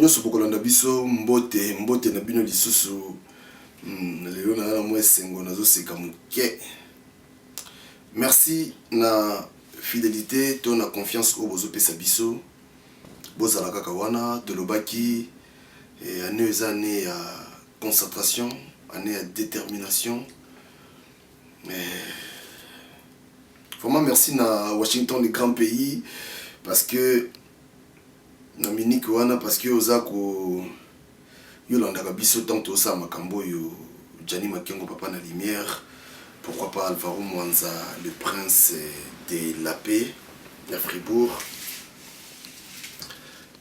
Nyonso bokolanda biso mbote na bino lisusu lelo na mwa esengo nazoseka moke. Merci na fidélité to na confiance oyo bozopesa biso bozala kaka wana tolobaki année eza année ya concentration, année ya détermination. Vraiment merci na Washington, le grand pays, parce que na miniki wana parce que ozako yolanda biso tanto sa makambo yo Jani Makengo papa na lumière, pourquoi pas Alvaro Mwanza le prince de la paix à Fribourg.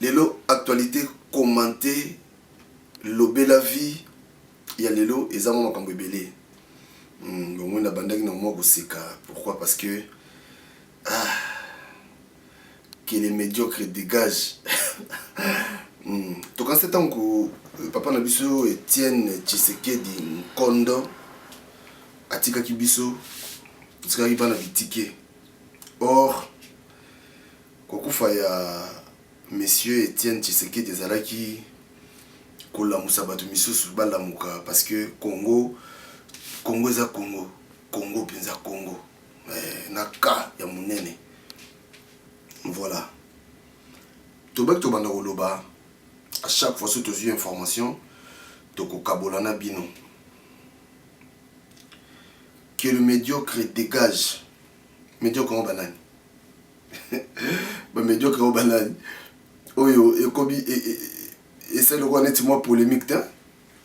Lelo actualité commenté lobé la vie ya lelo ezamo makambo ebele. Bon na bandaki na mwa koseka, pourquoi? Parce que que les médiocres dégagent. Donc en ce temps que papa Nabiso Etienne Tshisekedi Nkondo atika kibiso tsika kibana bitike. Or kokufa ya monsieur Etienne Tshisekedi ezalaki kolamusa bato misusu balamuka parce que Congo eza Congo penza Congo na ka ya munene. Voilà. Tobek to banda koloba à chaque fois que tu as une information toko kabolana bino que le médiocre dégage. Médiocre en banane. Bah médiocre en banane. Oyo ekobi et c'est le roi nettement polémique ta.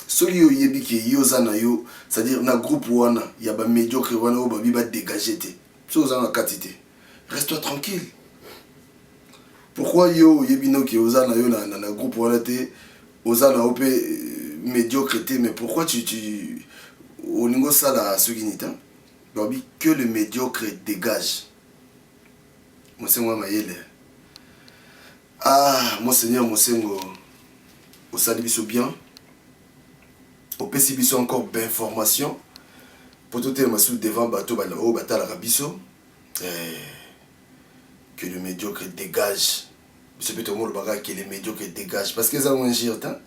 Ceux qui yebi ki yozana yo, c'est-à-dire na groupe wana ya ba médiocre wana o ba bi ba dégager te. So zana katité. Reste-toi tranquille. Pourquoi yo yebino ki ozana yo na groupe wana te, ozana ope médiocrité, mais pourquoi tu au niveau ça la suginita? Babi que le médiocre dégage. Mosengo mayele. Ah, monseigneur Mosengo au salibiso bien. Au pesibiso encore d'informations pour tout le monde devant bateau balao batala rabiso. Que le médiocre dégage. C'est plutôt moi le bagage que les médiocres dégagent. Parce qu'ils ont un girtin.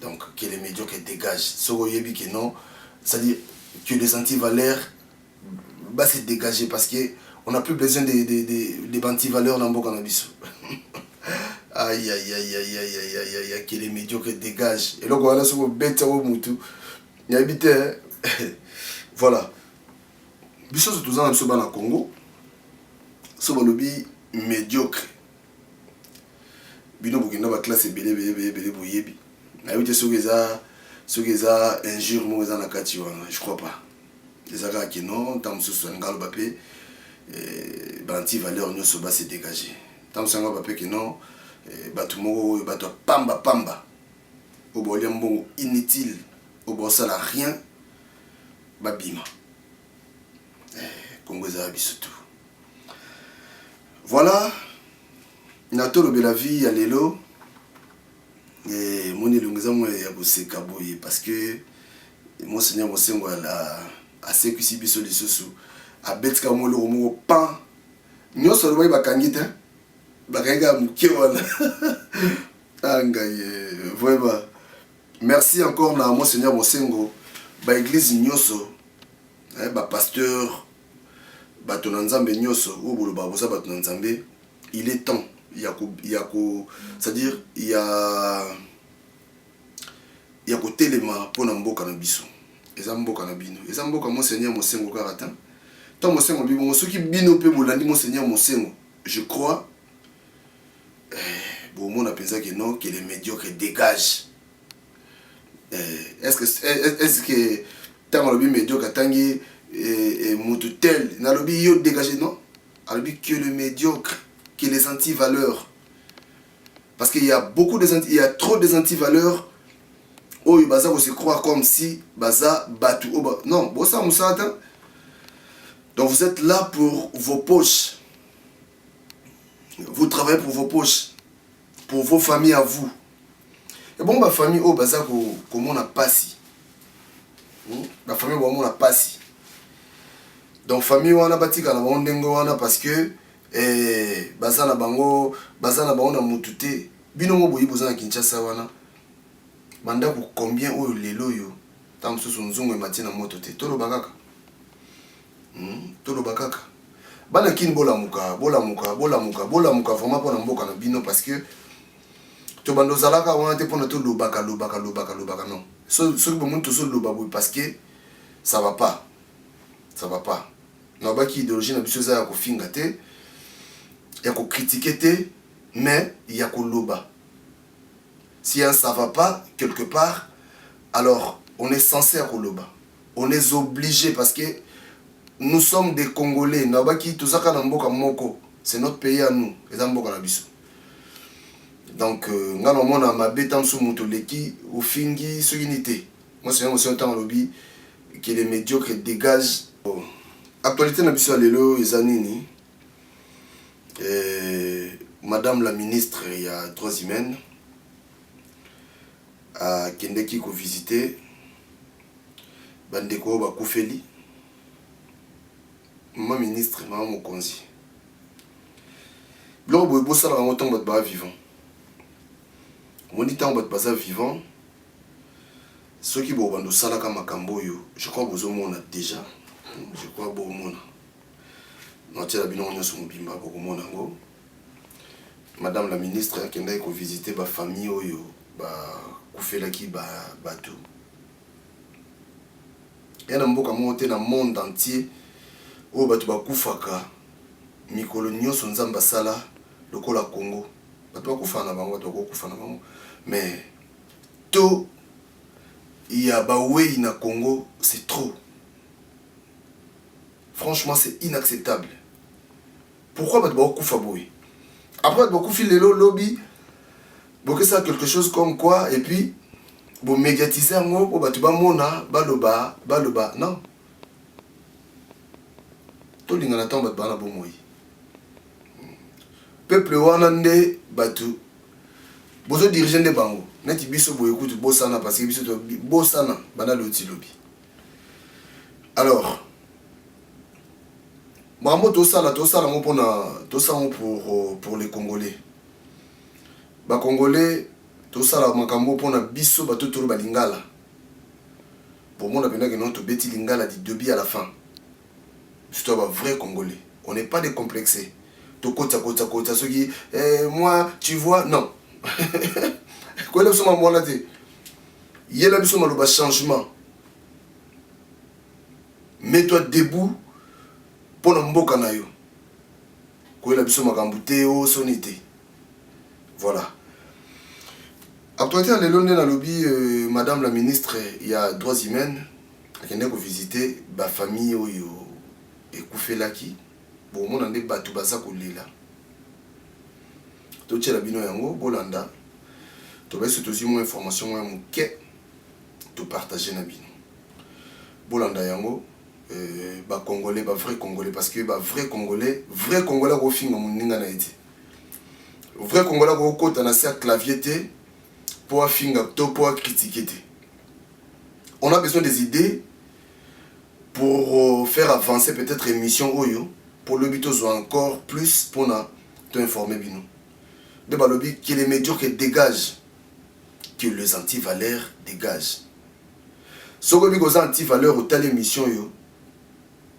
Donc, que les médiocres dégagent. Soroyebi que non. C'est-à-dire que les antivaleurs va se dégager. Parce qu'on n'a plus besoin des antivaleurs dans le cannabis. Aïe, aïe, aïe, aïe, aïe, aïe, aïe, aïe, que les médiocres dégagent. Et là, on a ce bête au moutou. Il y a habité. Voilà. Biso se tous en au Congo. So balobi médiocre bino bokenda ba classe belé boyebi na yote sogeza injure mo za na kati wana, je crois pas les aga qui non tam so ngalo bapé ba anti valeur nyoso ba se dégager tam so ngalo bapé que non batu mo batu pamba au bolia mbongo inutile au bosala rien ba bima Congo za bisoto. Voilà, nato lobe la vie ya lelo et mon ilungeza mo ya boseka boye parce que monseigneur Mosengo a sécusi biso lisusu a betka mo lo mo pan nyoso lo bakangi te bakanga muke wana angaye vraiment merci encore na monseigneur Mosengo ba église nyoso ba pasteur bato na nzambe nyoso o boloba boza bato na nzambe, il est temps c'est-à-dire il y a telema pona mboka na biso eza mboka na bino eza mboka monseigneur Mosengo karata tant Mosengo bibo soki bino pe bolandi monseigneur Mosengo, je crois bon mon appelle que non, que les médiocres dégagent. Est-ce que tant le médiocre tangi et Moututel, n'a le bio dégagé, non? Alors que le médiocre, que les anti-valeurs. Parce qu'il y a beaucoup il y a trop des anti-valeurs. Oh, baza vous se croire comme si baza batu. Non, bon ça moussata. Donc vous êtes là pour vos poches. Vous travaillez pour vos poches, pour vos familles à vous. Et bon, ma famille, oh baza comment on a passé. Ma famille, comment on a passé. Donc famille wana batika na bango wana parce que bazana bango na mutute bino mo boyi bozana Kinshasa wana banda ko combien oyo lelo yo tam so nzungu ematina moto te tolo bakaka tolo bakaka bana kin bolamuka vraiment pona mboka na bino parce que to bando zalaka wana te pona to lobaka non so ki bomuntu to so loba boy parce que ça va pas na baki idéologie na biso za ya ko finga te ya ko critiquer te mais ya ko loba si ça va pas quelque part alors on est censé à Koloba. On est obligé parce que nous sommes des Congolais. C'est notre pays à nous. Donc, nous avons ma bête sous Moutoleki, au Fingi, sur unité. Moi, c'est un temps lobby que les médiocres dégagent. Actualité n'a pas lelo Zanini. Madame la ministre, il y a 3 semaines, à Kendeki ko visité. Bandeko bakufeli ma ministre ma mokonzi biloko boye bosalaka ngo ntango bato baa vivant omoni ntango bato baza vivant soki bobanda osalaka makambo oyo je crois bozomona déjà je crois bomona naotiela bino nyonso mobimba bokomona yango madame la ministre akendaki kovisite bafamille oyo bakufelaki bato Il y a un monde entier où tu vas kufaka mikolo nyonso nzamba sala lokola Congo. Tu vas kufana bango, tu vas kufana bango. Mais to il y a baoué na Congo, c'est trop. Franchement, c'est inacceptable. Pourquoi tu vas kufa boy? Après tu vas kufi lelo lobby, que ça quelque chose comme quoi et puis bon médiatiser ngo po batu ba mona baloba non to linga na tomba bana bo moyi peuple wana nde batu bozo diriger nde bango neti biso boye kutu bosana parce que biso to bosana bana loti lobi alors mambo to sala ngo pour les Congolais ba Congolais tout ça la makambo pona biso bato tolo balingala pour moi on a besoin que notre bêti lingala du début à la fin c'est un vrai Congolais on n'est pas décomplexé to kota ceux qui moi tu vois non quoi là sur moi là il y a là biso maloba changement mets-toi debout pour na mboka na yo quoi là biso makambo te o sonité voilà. Actualité à l'élonde dans lobby, madame la ministre, il y a 3 semaines, elle a visité ma famille et Koufelaki. Bon, mon ande batu basa kolela. To tchela bino yango bolanda. To ba surtout moins information moins muke to partager na bino. Bolanda yango ba congolais, ba vrai congolais parce que ba vrai congolais ko finga muninga na été. Vrai congolais ko kota na sa clavier té. Pour critiquer. On a besoin des idées pour faire avancer peut-être émission Oyo pour le but encore plus pour t'informer bino. De balobi que les médiocres dégagent, que les anti-valeurs dégagent. Ce que les anti-valeurs au telle émission yo,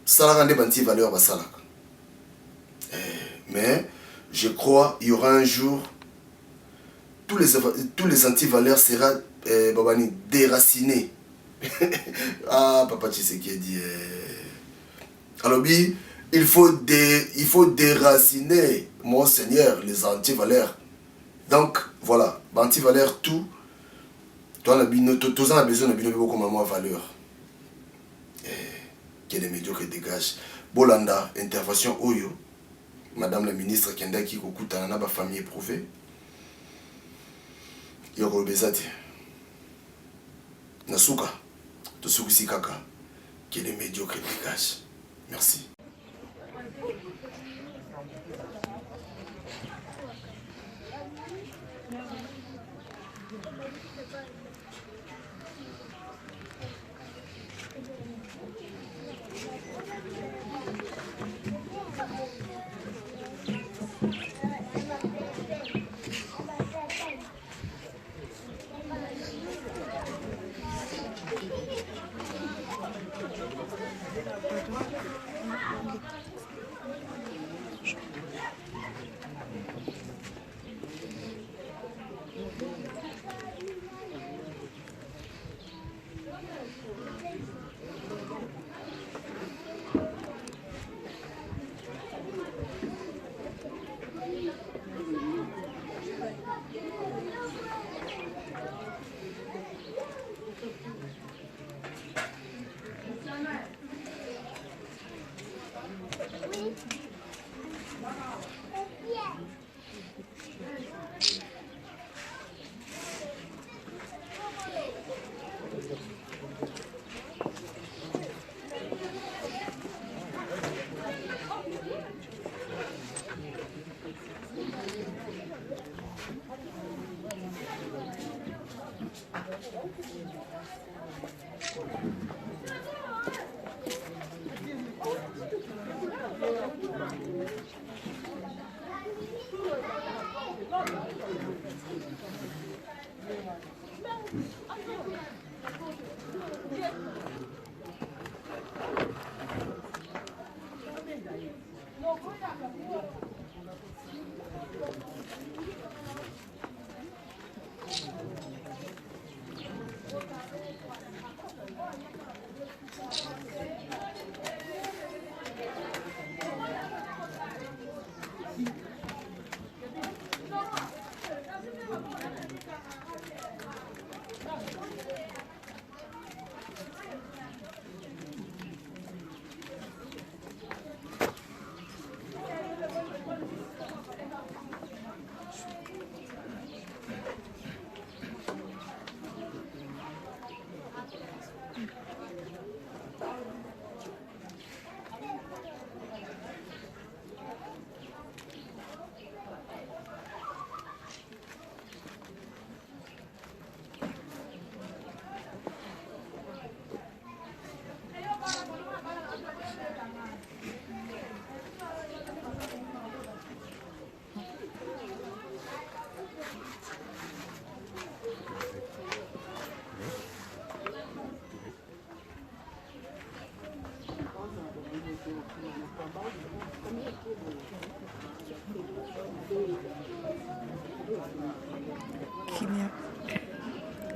ça la rend anti-valeurs ba salaka. Mais je crois il y aura un jour tous les anti-valeurs seront déracinés. Ah, papa Tshisekedi. Alors, il faut déraciner, mon Seigneur, les anti-valeurs. Donc, voilà, anti-valeurs, tout. Toi, on a besoin de beaucoup de valeur. Que les médiocres dégagent. Bolanda, intervention Oyo. Madame la ministre Kendaki, Kokutana, ma famille éprouvée. Yoko Bezati Nasuka Tosukusi Kaka qui est les médiocres dégagent. Merci.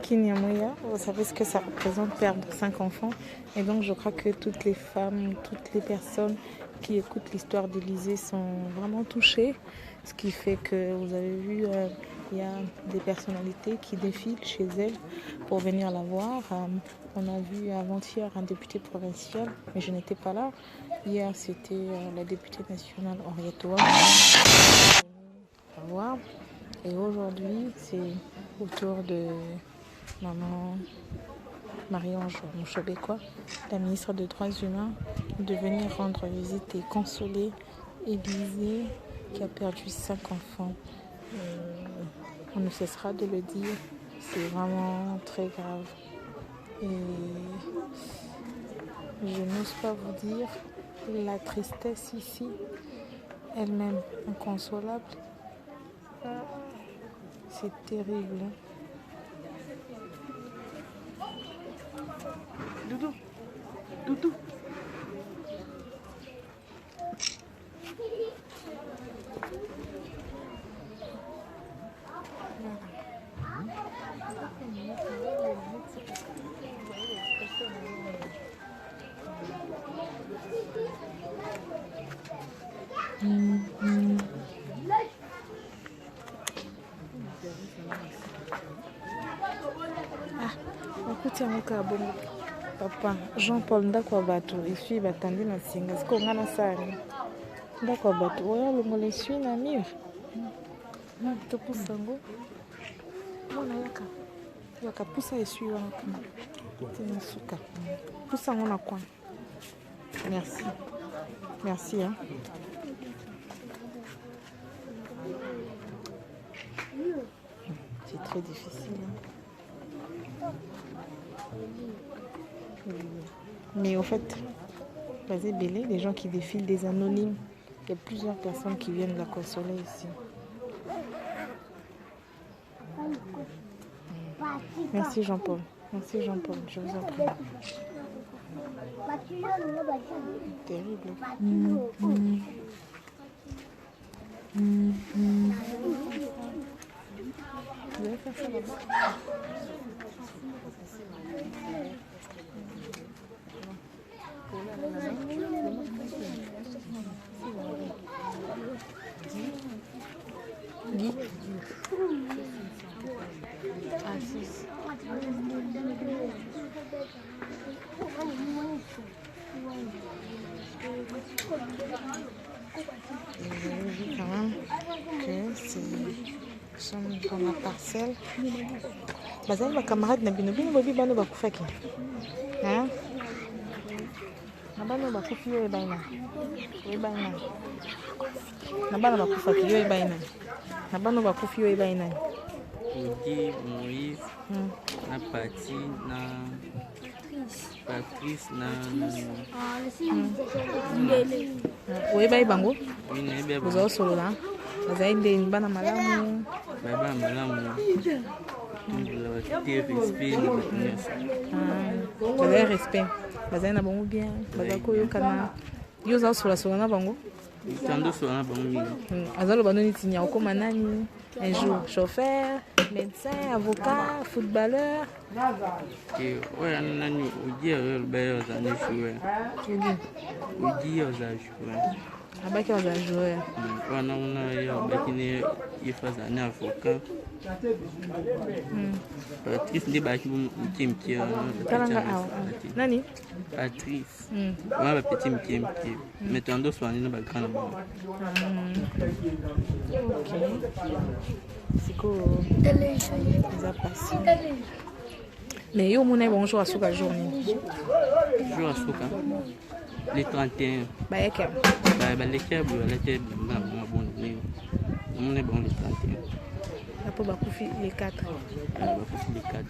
Kinyamoya, vous savez ce que ça représente perdre 5 enfants. Et donc je crois que toutes les femmes, toutes les personnes qui écoutent l'histoire d'Élysée sont vraiment touchées. Ce qui fait que vous avez vu, il y a des personnalités qui défilent chez elle pour venir la voir. On a vu avant-hier un député provincial, mais je n'étais pas là. Hier, c'était la députée nationale Henriette Ouattara la voir. Et aujourd'hui, c'est au tour de maman Marie-Ange Mouchobekwa, la ministre des Droits humains, de venir rendre visite et consoler Élysée qui a perdu 5 enfants. On ne cessera de le dire, c'est vraiment très grave. Et je n'ose pas vous dire la tristesse ici, elle-même inconsolable. C'est terrible. Doudou, Doudou. Okuti yango ka bongo papa Jean-Paul ndako ya bato esui batandi na singa siko nga na sani ndako ya bato oyo longola esui na mur topusa yango mona yaka pusa esui wana tina suka pusa yango na coin. Merci hein. C'est très difficile hein. Mais au fait, basé Bélé, les gens qui défilent, des anonymes, il y a plusieurs personnes qui viennent la consoler ici. Merci Jean-Paul. Merci Jean-Paul, je vous en prie. Terrible. Vous allez faire ça là-bas. Guy. Ah, 6. Vous avez vu quand même que c'est sommes dans la parcelle. Bazali ba camarade na bino bobi bano bakufaki. Hein? Na bano bakufi yo ebaina. Ebaina. Na bano bakufaki yo ebaina. Na bano bakufi yo ebaina. Odi Moïse na Pati na Patrice na Oyebai bango? Oui, na ebe Vous solo là. Bazali nde bana malamu. Baba malamu. Bazali respect. Bazali na bango bien. Bazali koyokana. Yo za solo na bango? Tando solo na bango mingi. Azalo bano niti nya okoma nani? Un jour, chauffeur, médecin, avocat, footballeur. Et ouais, nani Odi Robert za ne joueur. Odi za joueur. Abaki za joueur. Wana una yo bakine ifaza na avocat. Patrice ndi baki mtimki. Nani? Patrice. Wana ba petit mtimki. Mais tando soani na ba grand ba. OK. Siko za passé. Mais yo mona bonjour à souka journée. Jour à souka. Les 31. Ba yeke. Ba leke bu leke ba bon ni. On est bon les 31. Après bakufi les 4. Bakufi les 4.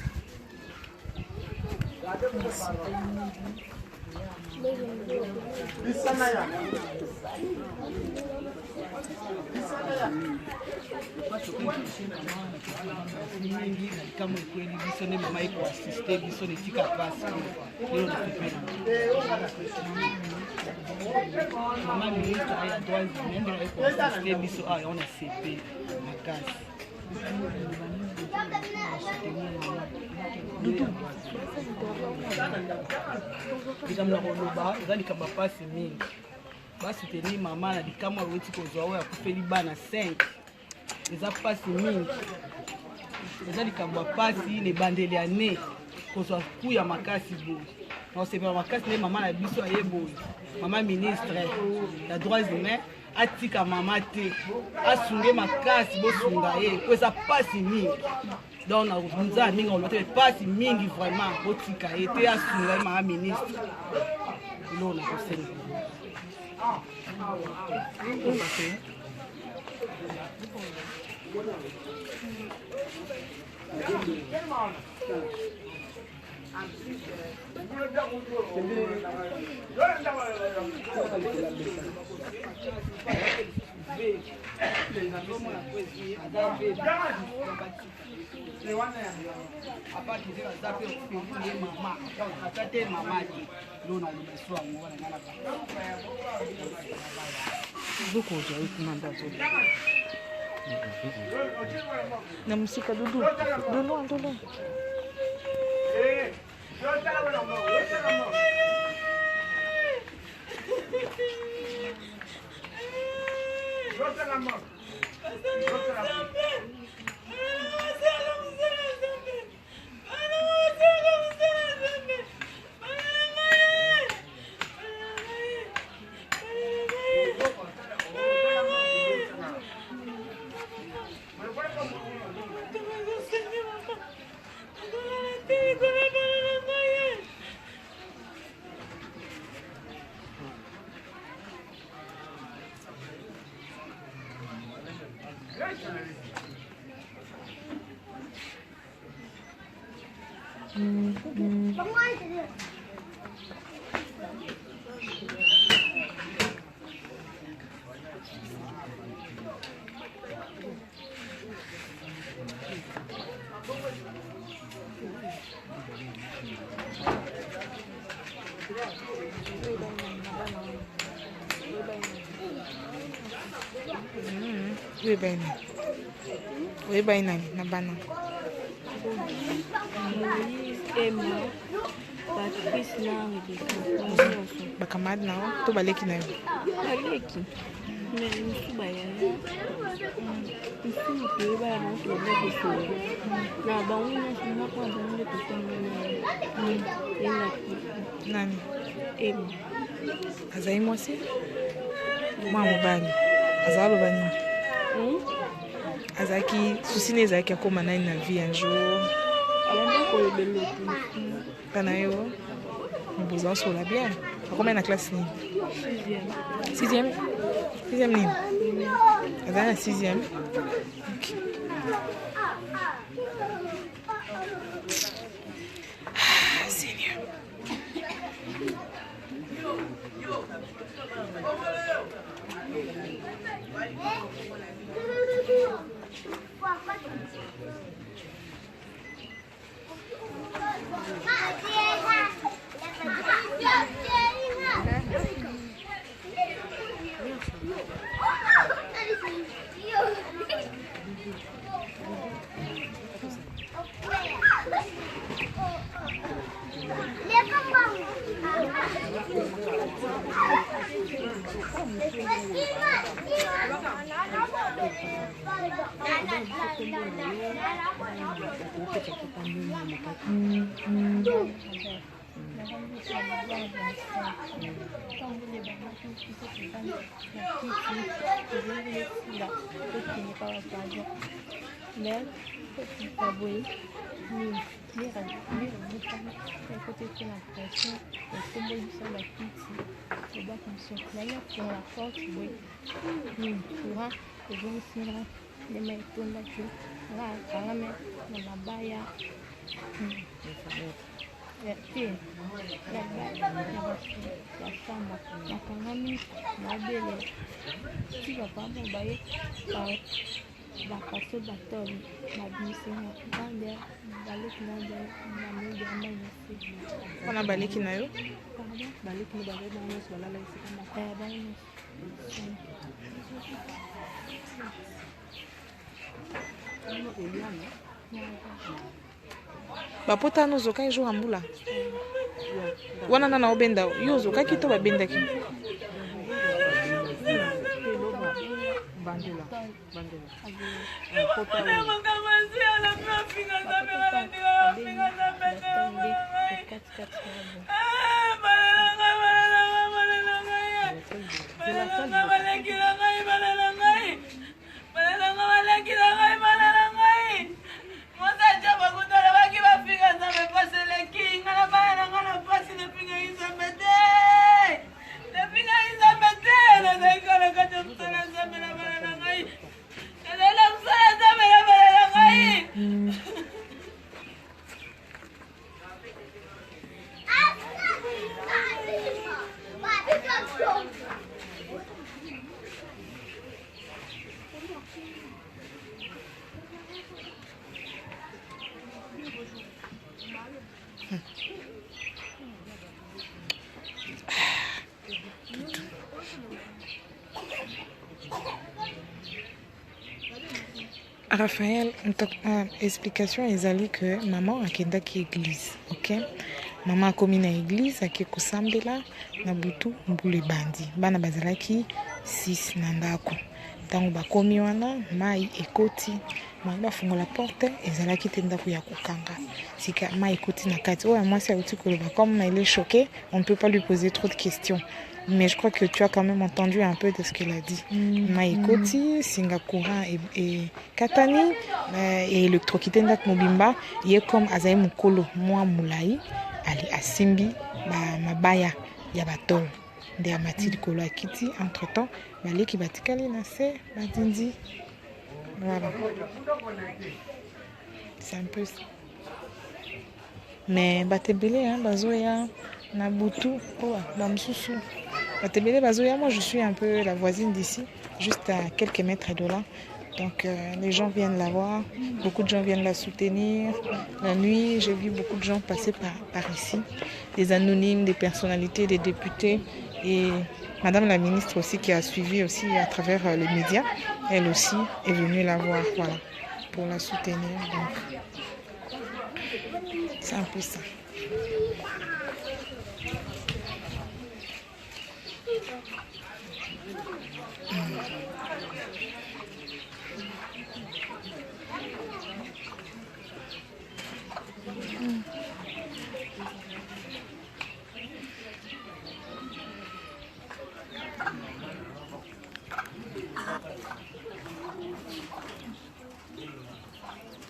Kama kweli biso ne mama iko assiste biso ne tika pasi leo na kupenda mama ministre ya droits humains iko assiste biso a on a CP makasi likambo na koloba eza likambo mpasi mingi basoutenir mama na likambo aweti kozwa oyo akufeli bana 5 eza mpasi mingi eza likambo ya mpasi na ebandeli ya ne kozwa kuya makasi boye na osepela makasi nde mama na biso aye boye mama ministre ya droits humains atika mama te asunge makasi bosunga ye po eza mpasi mingi donc nza mingi oloba te mpasi mingi vraiment botika ye te asunga ye mama ministre eloko na kosenga na musika dudu dolo we baina na bana Emma, Patrice na bakamad nao to baleki na yo baleki mais musuba ya musuba ke ba na so na ko na ba una sima kwa ndani ko na nani Emma azai mwasi mwa mobali azalo bani azaki souci ne ezalaki akoma nani na vie un jour pana yo mboza osola bien akoma na classe nini 6e nini azali na 6e okay. Seigneur wana baleki na yo bapota no zoka ejo ambula wana nana obenda yo zokaki to babendaki bandela Raphaël, explication ezali que maman akendaki église, ok? Maman akomi na église ake kosambela na butu mbula ebandi. Bana bazalaki 6 na ndako. Ntango bakomi wana mai ekoti, mai bafungola porte ezalaki te ndako ya kokanga. Sika mai ekoti na kati. Oyo mwasi auti koloba comme il est choqué, on ne peut pas lui poser trop de questions. Mais je crois que tu as quand même entendu un peu de ce qu'elle a dit. Maïkoti, Singa courant et Katani, et électrocuté ndak mobimba, il est comme Azaï Mukolo, moi Moulaï, Ali Asimbi, Mabaya, Yabatol, de Amati Kolo Akiti, entre temps, Bali qui batikali nase, Badindi. Voilà. C'est un peu ça. Mais Batebele, hein, Bazoya, Nabutu, oh, Bamsusu. Batebele, Bazoya, moi je suis un peu la voisine d'ici, juste à quelques mètres de là. Donc les gens viennent la voir, beaucoup de gens viennent la soutenir. La nuit, j'ai vu beaucoup de gens passer par ici, des anonymes, des personnalités, des députés et Madame la ministre aussi qui a suivi aussi à travers les médias, elle aussi est venue la voir, voilà, pour la soutenir. Donc c'est un peu ça.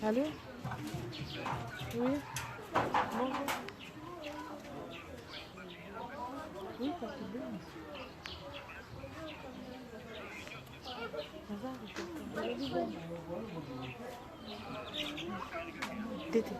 Allô? Oui? Bonjour. Oui, ça se bien. Tété.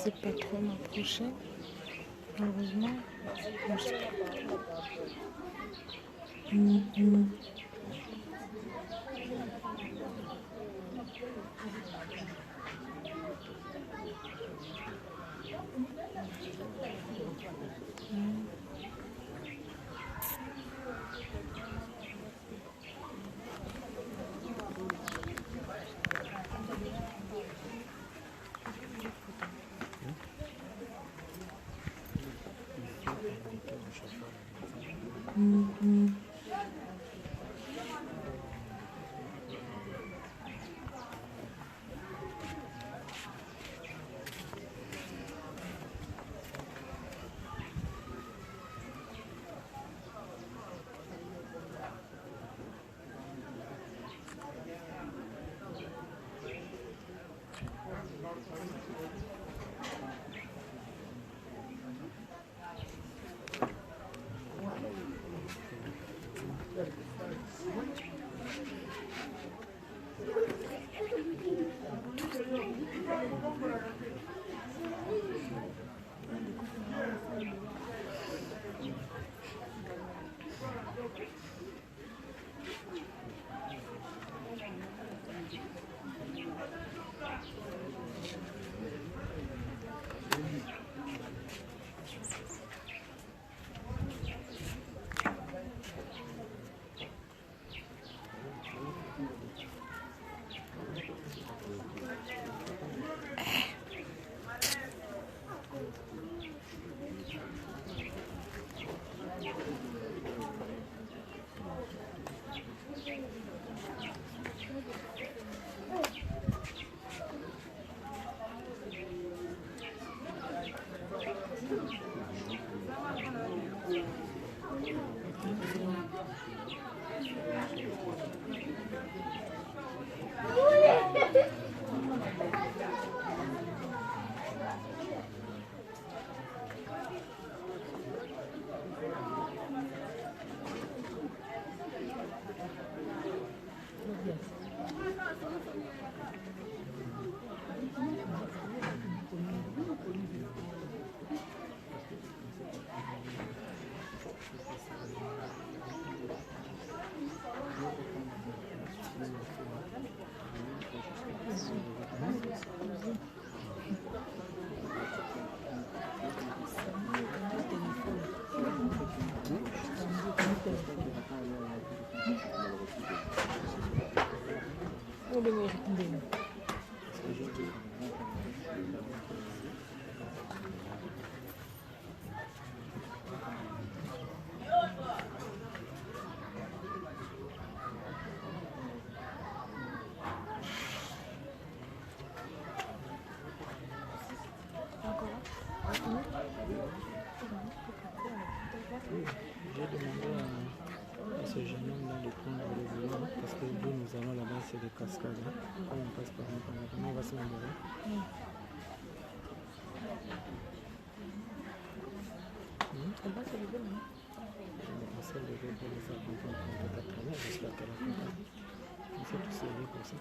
sais pas trop m'approcher. Malheureusement, je sais pas. J'ai demandé à ce jeune homme-là de prendre le volant parce que d'où nous allons là-bas, c'est des cascades. Quand on passe par là, comment on va se l'enlever? Elle va se lever, non? On s'est levé pour les faire comprendre qu'on peut pas traîner, j'espère qu'elle a compris. On s'est tous levés comme ça.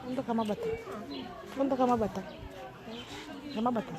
Untuk kama bata. Untuk kama bata. Kama bata.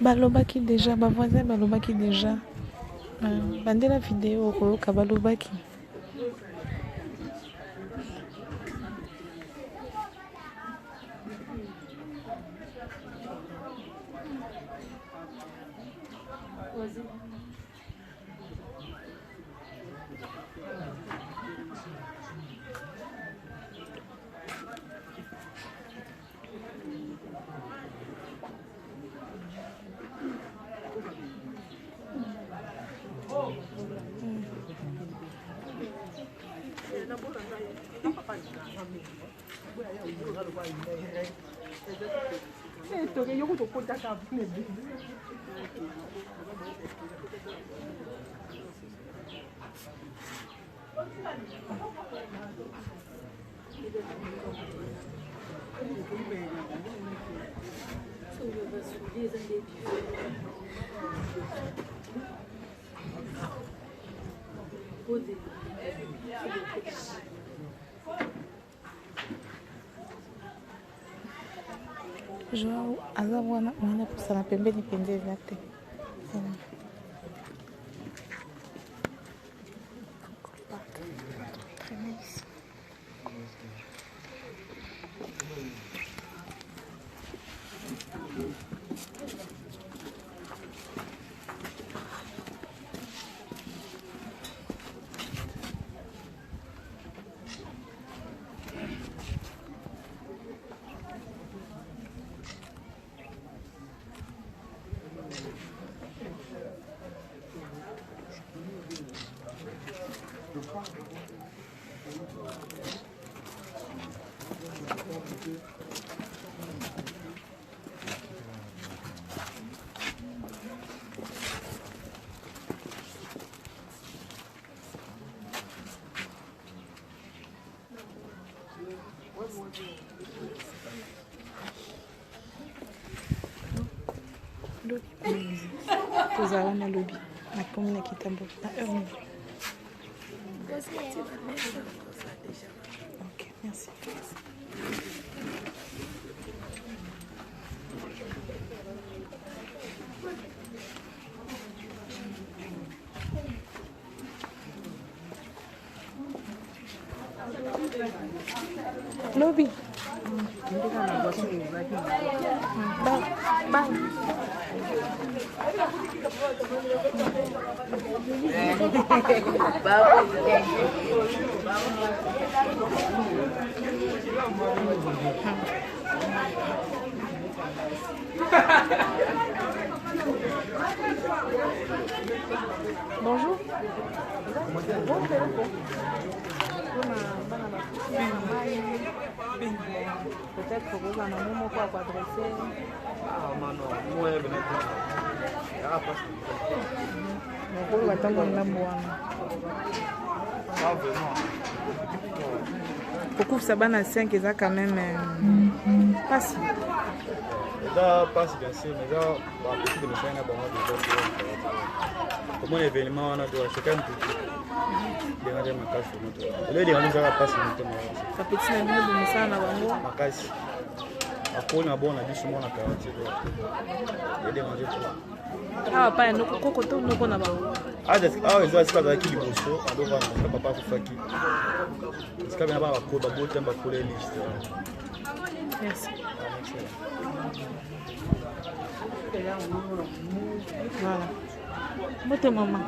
balobaki déjà bavoisin balobaki déjà bandela video okoyoka balobaki Joao aza wana mwana kusala pembeni pendeza te. Tozala na lobby na komi na kitambo na heure. Ok, merci. Lobby. Bye. Bonjour. Peut-être que vous en avez un quoi adresser. Vous attendez un amour. Beaucoup ça ban à 5 et ça quand même passe. Ça passe bien sûr, mais là, beaucoup de messages n'ont pas comment l'événement on a doit chacun tout. Déranger ma casse sur notre. Le déranger ça va passer maintenant. Ça peut être un peu de message na bango. Ma casse. Akona bona biso mona quartier. Le déranger tout. Ah pa no koko to no kona bango. Ils ont escalé qui liboso, ado va na papa kufaki. Est-ce que bien ba ko ba botem ba ko liste. Merci. Voilà. Bote maman.